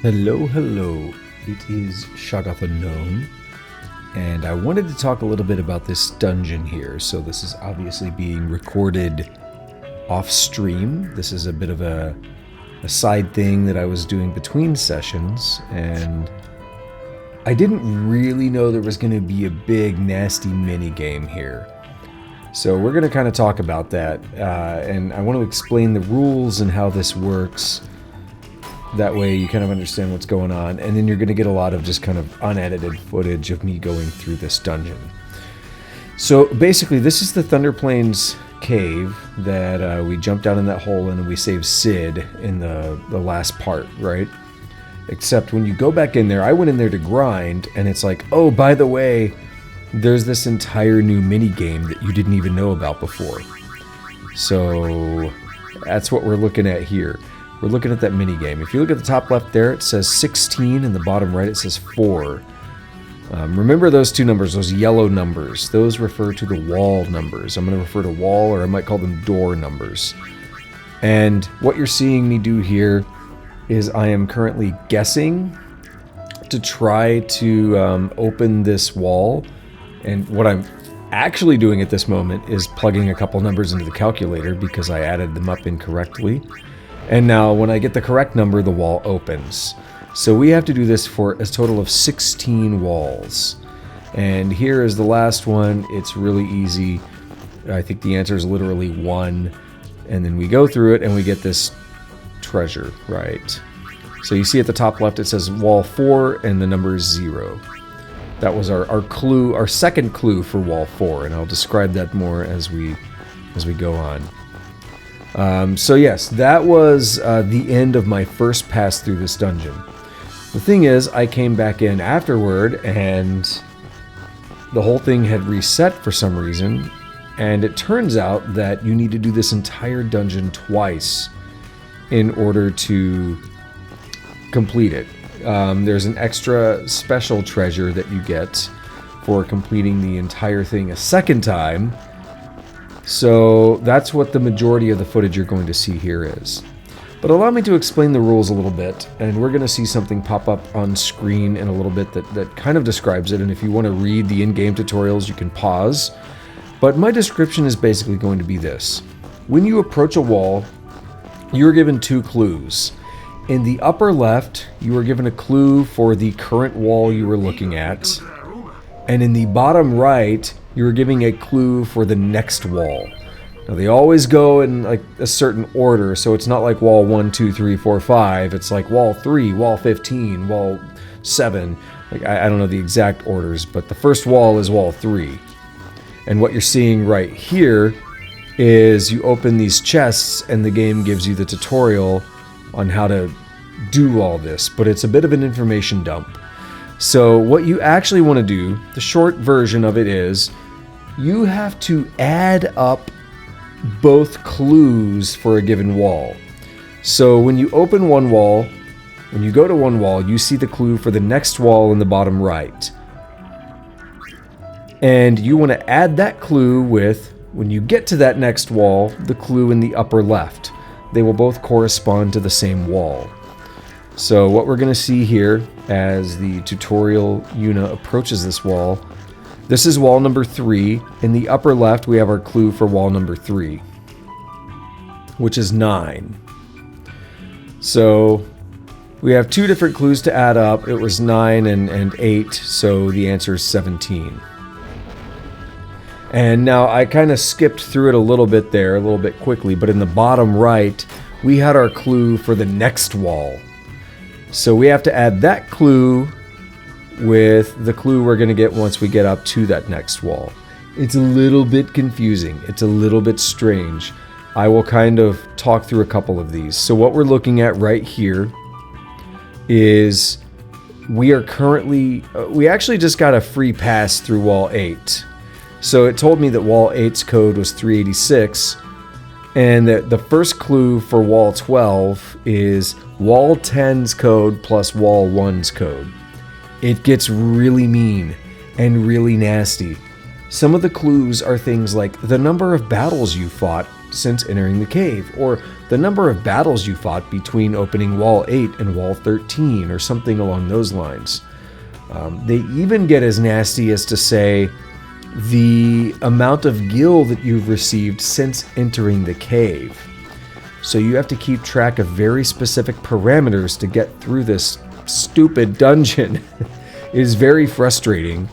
Hello, hello. It is Shoggoth Unknown, and I wanted to talk a little bit about this dungeon here. So this is obviously being recorded off stream. This is a bit of a side thing that I was doing between sessions, and I didn't really know there was going to be a big, nasty mini game here. So we're going to kind of talk about that, and I want to explain the rules and how this works. That way you kind of understand what's going on, and then you're going to get a lot of just kind of unedited footage of me going through this dungeon. So basically, this is the Thunder Plains cave that we jumped down in that hole in, and we saved Sid in the last part, right? Except when you go back in there, I went in there to grind, and it's like, oh, by the way, there's this entire new mini game that you didn't even know about before. So that's what we're looking at here. We're looking at that mini game. If you look at the top left there, it says 16, and the bottom right it says 4. Remember those two numbers, those yellow numbers. Those refer to the wall numbers. I'm going to refer to wall, or I might call them door numbers. And what you're seeing me do here is I am currently guessing to try to open this wall. And what I'm actually doing at this moment is plugging a couple numbers into the calculator because I added them up incorrectly. And now when I get the correct number, the wall opens. So we have to do this for a total of 16 walls. And here is the last one. It's really easy. I think the answer is literally 1. And then we go through it and we get this treasure, right? So you see at the top left it says wall 4 and the number is 0. That was our clue, our second clue for wall 4, and I'll describe that more as we go on. So yes, that was the end of my first pass through this dungeon. The thing is, I came back in afterward, and the whole thing had reset for some reason, and it turns out that you need to do this entire dungeon twice in order to complete it. There's an extra special treasure that you get for completing the entire thing a second time. So that's what the majority of the footage you're going to see here is. But allow me to explain the rules a little bit, and we're going to see something pop up on screen in a little bit that kind of describes it, and if you want to read the in-game tutorials, you can pause. But my description is basically going to be this. When you approach a wall, you're given 2 clues. In the upper left, you are given a clue for the current wall you were looking at, and in the bottom right, you're giving a clue for the next wall. Now they always go in like a certain order, so it's not like wall 1, 2, 3, 4, 5. It's like wall 3, wall 15, wall 7. Like I don't know the exact orders, but the first wall is wall 3. And what you're seeing right here is you open these chests and the game gives you the tutorial on how to do all this, but it's a bit of an information dump. So what you actually want to do, the short version of it is, you have to add up both clues for a given wall. So when you open one wall, when you go to one wall, you see the clue for the next wall in the bottom right. And you want to add that clue with, when you get to that next wall, the clue in the upper left. They will both correspond to the same wall. So what we're going to see here as the tutorial Yuna approaches this wall, this is wall number 3. In the upper left, we have our clue for wall number 3, which is 9. So we have 2 different clues to add up. It was 9 and 8, so the answer is 17. And now I kind of skipped through it a little bit there, a little bit quickly, but in the bottom right, we had our clue for the next wall. So we have to add that clue with the clue we're going to get once we get up to that next wall. It's a little bit confusing. It's a little bit strange. I will kind of talk through a couple of these. So what we're looking at right here is we are currently, we actually just got a free pass through wall 8. So it told me that wall 8's code was 386, and that the first clue for wall 12 is wall 10's code plus wall 1's code. It gets really mean and really nasty. Some of the clues are things like the number of battles you fought since entering the cave, or the number of battles you fought between opening wall 8 and wall 13, or something along those lines. They even get as nasty as to say the amount of gil that you've received since entering the cave. So you have to keep track of very specific parameters to get through this stupid dungeon. It is very frustrating.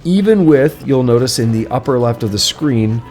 Even with, you'll notice in the upper left of the screen,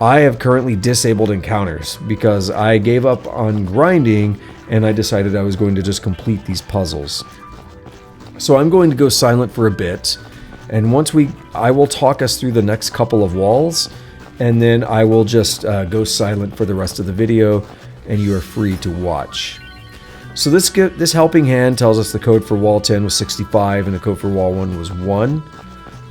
I have currently disabled encounters because I gave up on grinding and I decided I was going to just complete these puzzles. So I'm going to go silent for a bit, and I will talk us through the next couple of walls, and then I will just go silent for the rest of the video, and you are free to watch. So this helping hand tells us the code for wall 10 was 65, and the code for wall 1 was 1.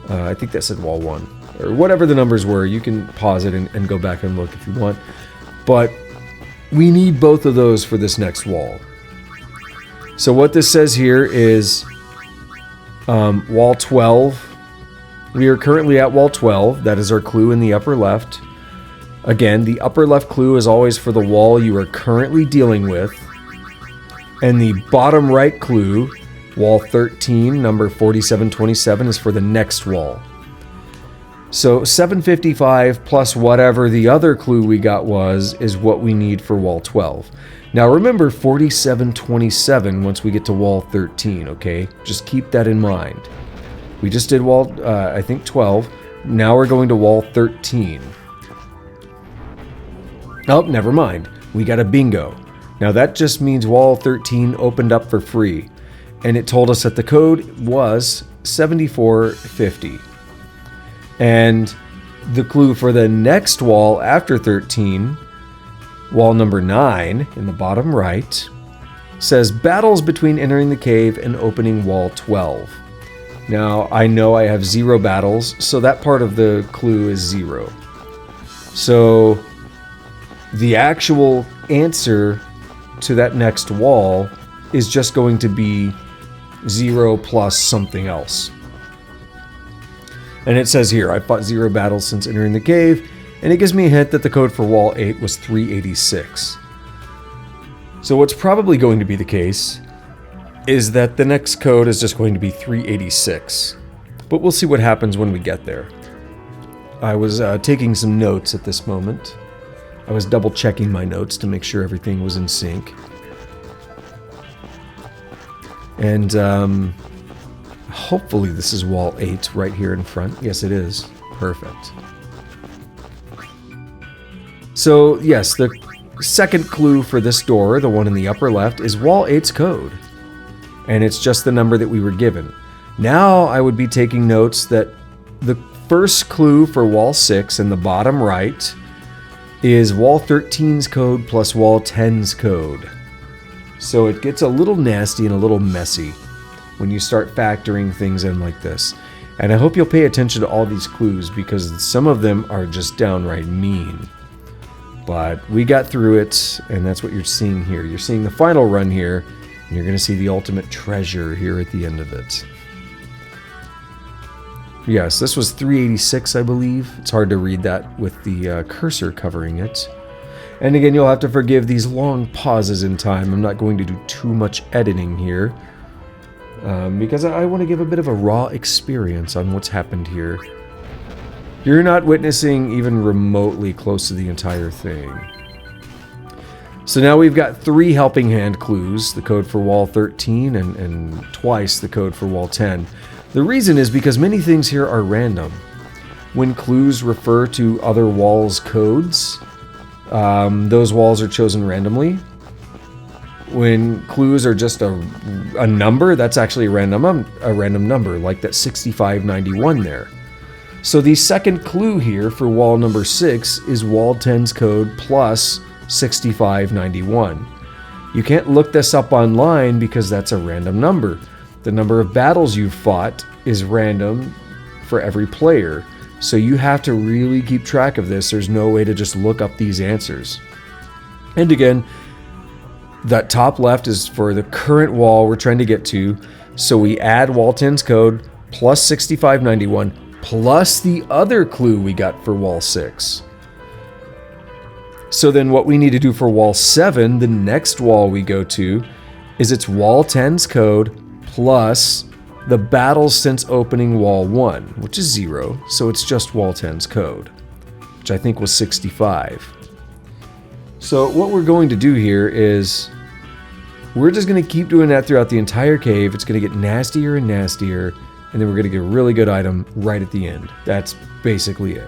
I think that said wall 1. Or whatever the numbers were, you can pause it and go back and look if you want. But we need both of those for this next wall. So what this says here is wall 12. We are currently at wall 12. That is our clue in the upper left. Again, the upper left clue is always for the wall you are currently dealing with. And the bottom right clue, wall 13, number 4727, is for the next wall. So 755 plus whatever the other clue we got is what we need for wall 12. Now remember 4727 once we get to wall 13, okay? Just keep that in mind. We just did wall, I think 12. Now we're going to wall 13. Oh, never mind. We got a bingo. Now that just means wall 13 opened up for free. And it told us that the code was 7450. And the clue for the next wall after 13, wall number 9 in the bottom right, says battles between entering the cave and opening wall 12. Now I know I have 0 battles, so that part of the clue is 0. So the actual answer to that next wall is just going to be 0 plus something else. And it says here, I fought 0 battles since entering the cave, and it gives me a hint that the code for wall 8 was 386. So what's probably going to be the case is that the next code is just going to be 386. But we'll see what happens when we get there. I was taking some notes at this moment. I was double checking my notes to make sure everything was in sync. And hopefully this is wall 8 right here in front. Yes, it is. Perfect. So, yes, the second clue for this door, the one in the upper left, is wall 8's code. And it's just the number that we were given. Now I would be taking notes that the first clue for wall 6 in the bottom right is wall 13's code plus wall 10's code. So it gets a little nasty and a little messy when you start factoring things in like this. And I hope you'll pay attention to all these clues because some of them are just downright mean. But we got through it, and that's what you're seeing here. You're seeing the final run here, and you're going to see the ultimate treasure here at the end of it. Yes, this was 386, I believe. It's hard to read that with the cursor covering it. And again, you'll have to forgive these long pauses in time. I'm not going to do too much editing here because I want to give a bit of a raw experience on what's happened here. You're not witnessing even remotely close to the entire thing. So now we've got 3 helping hand clues, the code for wall 13 and twice the code for wall 10. The reason is because many things here are random. When clues refer to other walls' codes, those walls are chosen randomly. When clues are just a number, that's actually a random number, like that 6591 there. So the second clue here for wall number 6 is wall 10's code plus 6591. You can't look this up online because that's a random number. The number of battles you've fought is random for every player. So you have to really keep track of this. There's no way to just look up these answers. And again, that top left is for the current wall we're trying to get to. So we add wall 10's code plus 6591 plus the other clue we got for wall 6. So then what we need to do for wall 7, the next wall we go to, is it's wall 10's code plus the battles since opening wall 1, which is 0, so it's just wall 10's code, which I think was 65. So what we're going to do here is we're just going to keep doing that throughout the entire cave. It's going to get nastier and nastier, and then we're going to get a really good item right at the end. That's basically it.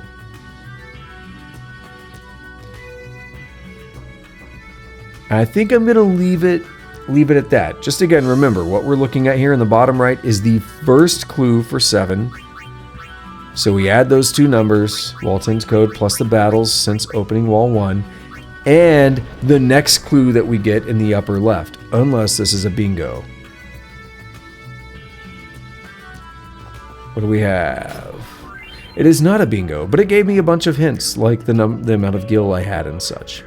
I think I'm going to leave it at that. Just again, remember, what we're looking at here in the bottom right is the first clue for 7. So we add those two numbers, wall 10's code plus the battles since opening wall 1, and the next clue that we get in the upper left, unless this is a bingo. What do we have? It is not a bingo, but it gave me a bunch of hints, like the amount of gil I had and such.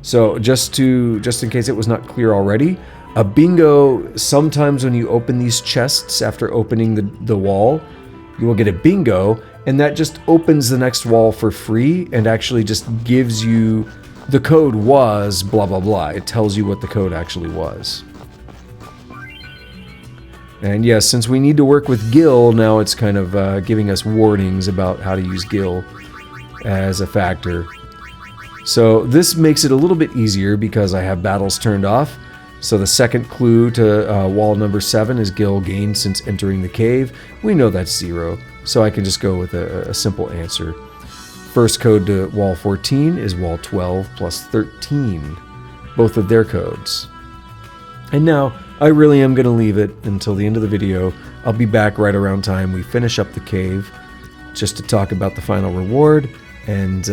So just in case it was not clear already, a bingo, sometimes when you open these chests after opening the wall, you will get a bingo, and that just opens the next wall for free and actually just gives you the code was blah blah blah. It tells you what the code actually was. And yes, since we need to work with gil, now it's kind of giving us warnings about how to use gil as a factor. So this makes it a little bit easier because I have battles turned off. So the second clue to wall number 7 is gil gained since entering the cave. We know that's 0, so I can just go with a simple answer. First code to wall 14 is wall 12 plus 13, both of their codes. And now, I really am going to leave it until the end of the video. I'll be back right around time we finish up the cave, just to talk about the final reward. And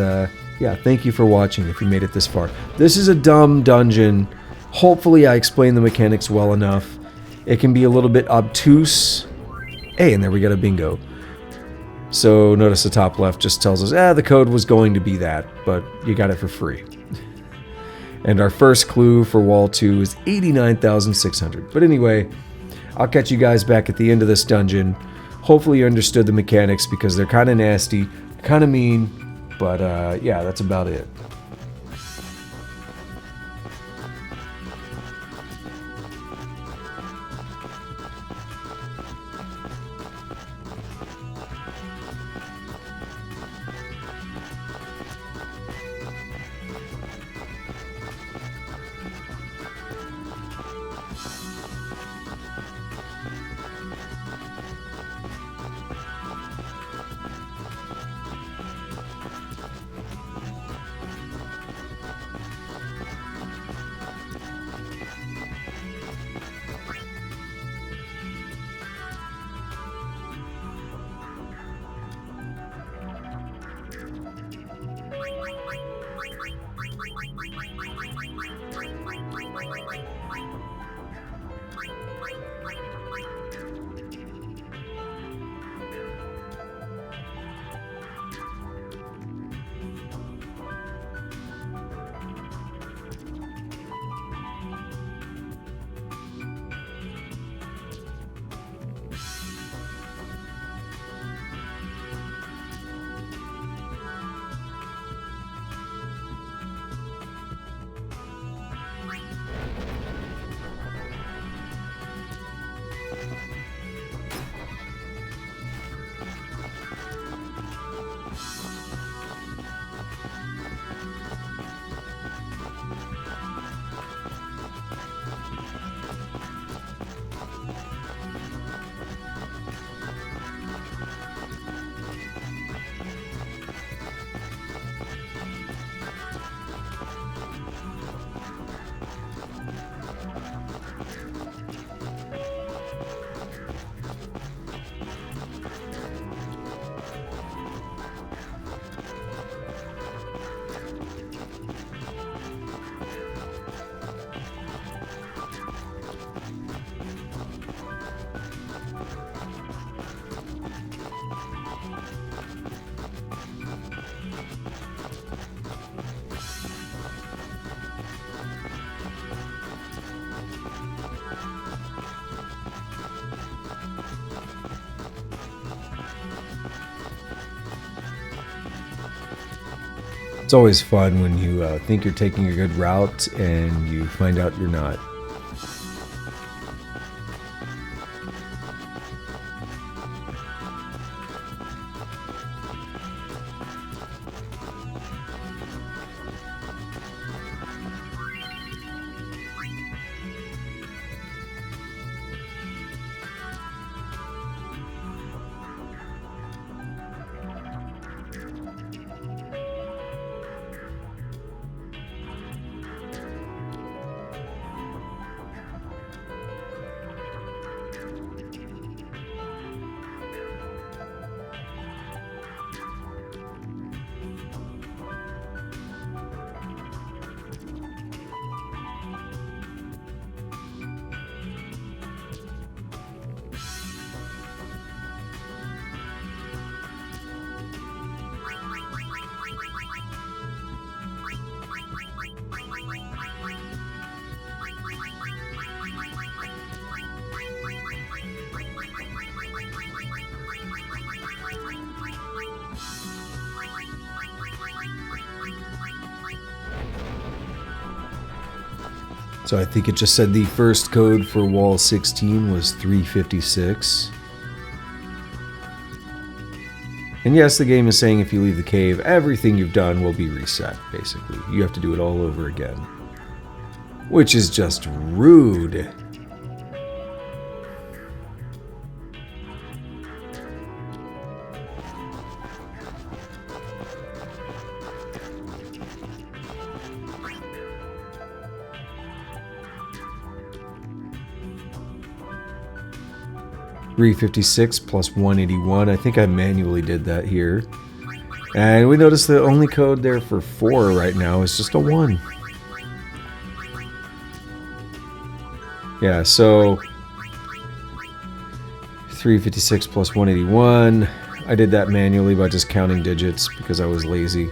yeah, thank you for watching if you made it this far. This is a dumb dungeon. Hopefully I explained the mechanics well enough. It can be a little bit obtuse. Hey, and there we got a bingo. So notice the top left just tells us, the code was going to be that, but you got it for free. And our first clue for wall 2 is 89,600. But anyway, I'll catch you guys back at the end of this dungeon. Hopefully you understood the mechanics because they're kind of nasty, kind of mean, but yeah, that's about it. It's always fun when you think you're taking a good route and you find out you're not. So I think it just said the first code for wall 16 was 356. And yes, the game is saying if you leave the cave, everything you've done will be reset, basically. You have to do it all over again. Which is just rude. $356 plus 181. I think I manually did that here. And we notice the only code there for 4 right now is just a 1. Yeah, so 356 plus 181. I did that manually by just counting digits because I was lazy.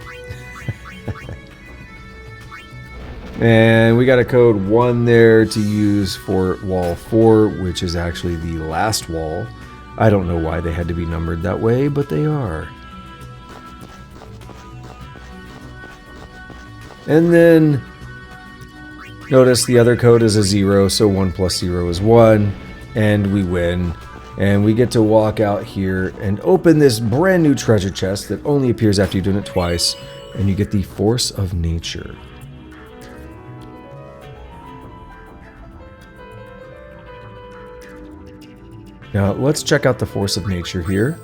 And we got a code 1 there to use for wall 4, which is actually the last wall. I don't know why they had to be numbered that way, but they are. And then notice the other code is a 0, so 1 plus 0 is 1, and we win. And we get to walk out here and open this brand new treasure chest that only appears after you've done it twice, and you get the Force of Nature. Now let's check out the Force of Nature here.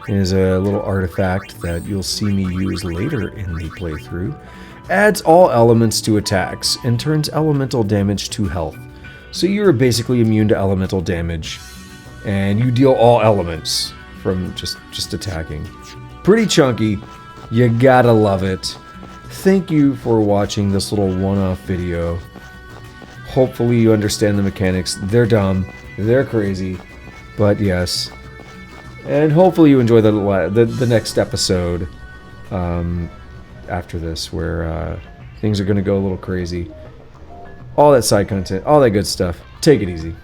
It is a little artifact that you'll see me use later in the playthrough. Adds all elements to attacks and turns elemental damage to health. So you're basically immune to elemental damage, and you deal all elements from just attacking. Pretty chunky. You gotta love it. Thank you for watching this little one-off video. Hopefully you understand the mechanics. They're dumb. They're crazy. But yes, and hopefully you enjoy the next episode after this, where things are going to go a little crazy. All that side content, all that good stuff. Take it easy.